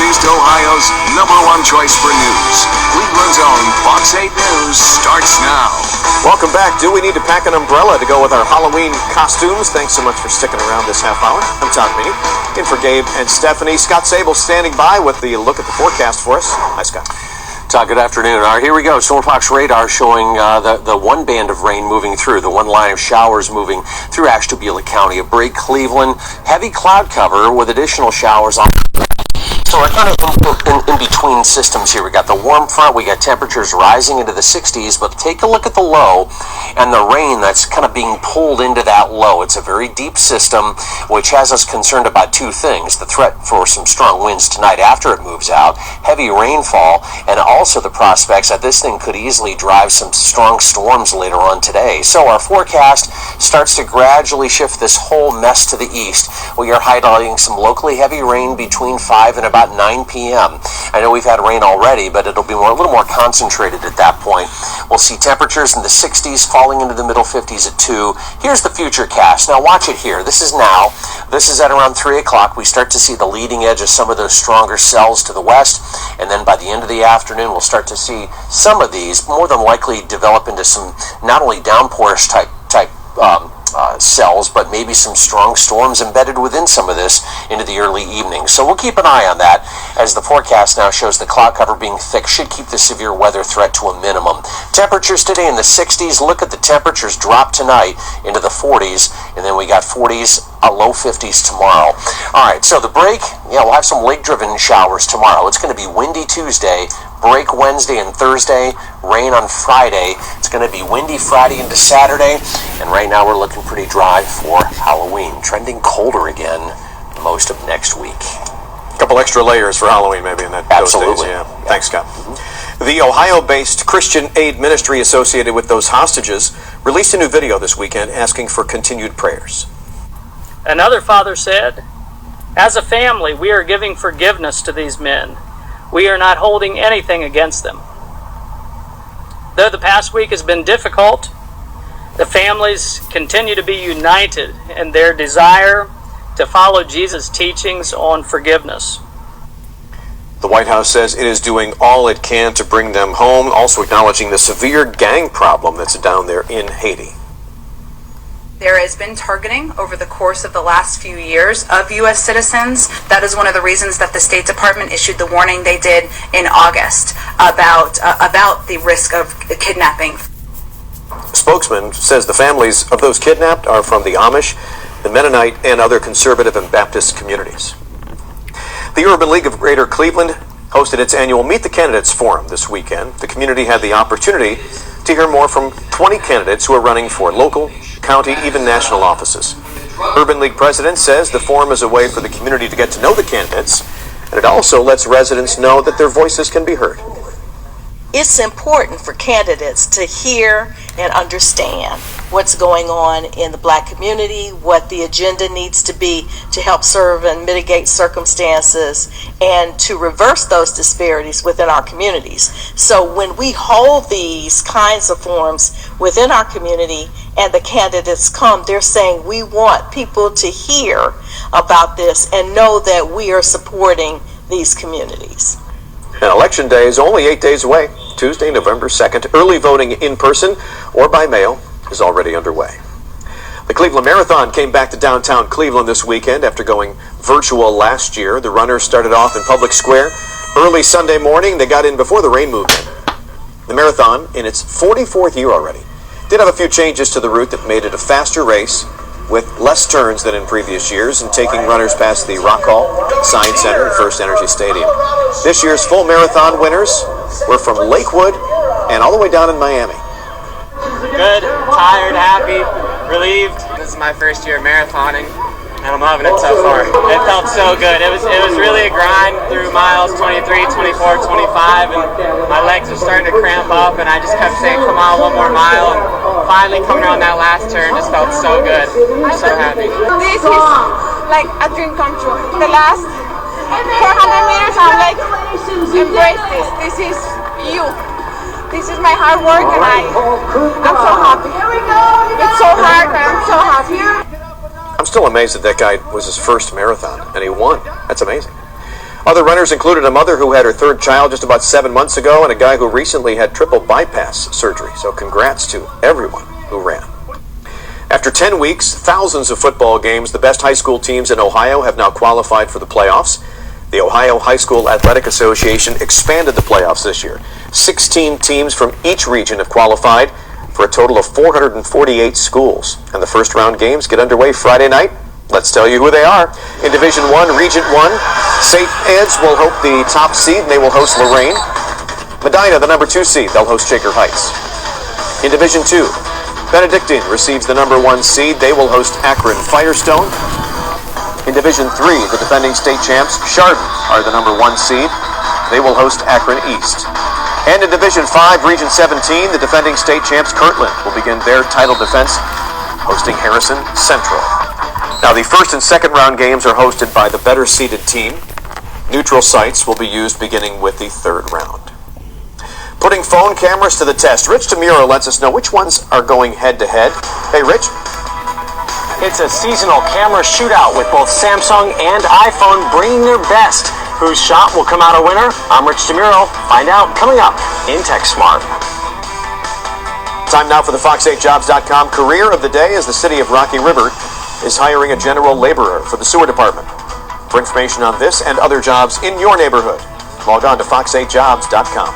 Northeast Ohio's #1 choice for news. Cleveland's own Fox 8 News starts now. Welcome back. Do we need to pack an umbrella to go with our Halloween costumes? Thanks so much for sticking around this half hour. I'm Todd Meany, in for Gabe and Stephanie. Scott Sable standing by with the look at the forecast for us. Hi, Scott. Todd, good afternoon. All right, here we go. Stormfox radar showing the one band of rain moving through, the one line of showers moving through Ashtabula County, of Brake, Cleveland. Heavy cloud cover with additional showers on. So we're kind of in between systems here. We got the warm front, we got temperatures rising into the 60s, but take a look at the low and the rain that's kind of being pulled into that low. It's a very deep system, which has us concerned about two things: the threat for some strong winds tonight after it moves out, heavy rainfall, and also the prospects that this thing could easily drive some strong storms later on today. So our forecast starts to gradually shift this whole mess to the east. We are highlighting some locally heavy rain between 5 and about 9 p.m. I know we've had rain already, but it'll be a little more concentrated at that point. We'll see temperatures in the 60s falling into the middle 50s at 2. Here's the future cast. Now watch it here. This is now. This is at around 3 o'clock. We start to see the leading edge of some of those stronger cells to the west, and then by the end of the afternoon, we'll start to see some of these more than likely develop into some not only downpours type cells, but maybe some strong storms embedded within some of this into the early evening. So we'll keep an eye on that, as the forecast now shows the cloud cover being thick should keep the severe weather threat to a minimum. Temperatures today in the 60s. Look at the temperatures drop tonight into the 40s, and then we got 40s, low 50s tomorrow. All right, so the break, we'll have some lake-driven showers tomorrow. It's going to be windy Tuesday, break Wednesday and Thursday, rain on Friday. It's going to be windy Friday into Saturday, and right now we're looking pretty dry for Halloween. Trending colder again most of next week. A couple extra layers for Halloween maybe in that. Absolutely. Those days. Yeah. Thanks, Scott. The Ohio-based Christian Aid Ministry associated with those hostages released a new video this weekend asking for continued prayers. Another father said, "As a family, we are giving forgiveness to these men. We are not holding anything against them." Though the past week has been difficult, the families continue to be united in their desire to follow Jesus' teachings on forgiveness. The White House says it is doing all it can to bring them home, also acknowledging the severe gang problem that's down there in Haiti. There has been targeting over the course of the last few years of U.S. citizens. That is one of the reasons that the State Department issued the warning they did in August about the risk of kidnapping. A spokesman says the families of those kidnapped are from the Amish, the Mennonite, and other conservative and Baptist communities. The Urban League of Greater Cleveland hosted its annual Meet the Candidates Forum this weekend. The community had the opportunity to hear more from 20 candidates who are running for local, county, even national offices. Urban League president says the forum is a way for the community to get to know the candidates, and it also lets residents know that their voices can be heard. It's important for candidates to hear and understand what's going on in the black community, what the agenda needs to be to help serve and mitigate circumstances, and to reverse those disparities within our communities. So when we hold these kinds of forums within our community and the candidates come, they're saying we want people to hear about this and know that we are supporting these communities. And Election Day is only 8 days away. Tuesday, November 2nd. Early voting in person or by mail is already underway. The Cleveland Marathon came back to downtown Cleveland this weekend after going virtual last year. The runners started off in Public Square early Sunday morning. They got in before the rain moved in. The marathon, in its 44th year already, did have a few changes to the route that made it a faster race with less turns than in previous years and taking runners past the Rock Hall, Science Center, and First Energy Stadium. This year's full marathon winners were from Lakewood and all the way down in Miami. Good, tired, happy, relieved. This is my first year marathoning, and I'm loving it so far. It felt so good. It was really a grind through miles 23, 24, 25, and my legs were starting to cramp up, and I just kept saying, come on, one more mile, and finally coming around that last turn just felt so good. I'm so happy. This is like a dream come true. The last 400 meters, I'm like, embrace this. This is you. This is my hard work, and I'm so happy. It's so hard, but I'm so happy. I'm still amazed that guy was his first marathon, and he won. That's amazing. Other runners included a mother who had her third child just about 7 months ago and a guy who recently had triple bypass surgery. So congrats to everyone who ran. After 10 weeks, thousands of football games, the best high school teams in Ohio have now qualified for the playoffs. The Ohio High School Athletic Association expanded the playoffs this year. 16 teams from each region have qualified for a total of 448 schools. And the first round games get underway Friday night. Let's tell you who they are. In Division 1, Region 1, St. Ed's will hope the top seed, and they will host Lorraine. Medina, the number 2 seed, they'll host Shaker Heights. In Division 2, Benedictine receives the number 1 seed. They will host Akron Firestone. In Division 3, the defending state champs, Chardon, are the number 1 seed. They will host Akron East. And in Division 5, Region 17, the defending state champs, Kirtland, will begin their title defense, hosting Harrison Central. Now, the first and second round games are hosted by the better seeded team. Neutral sites will be used beginning with the third round. Putting phone cameras to the test, Rich DeMuro lets us know which ones are going head-to-head. Hey, Rich. It's a seasonal camera shootout with both Samsung and iPhone bringing their best. Whose shot will come out a winner? I'm Rich DeMuro. Find out coming up in TechSmart. Time now for the Fox8Jobs.com career of the day as the city of Rocky River is hiring a general laborer for the sewer department. For information on this and other jobs in your neighborhood, log on to Fox8Jobs.com.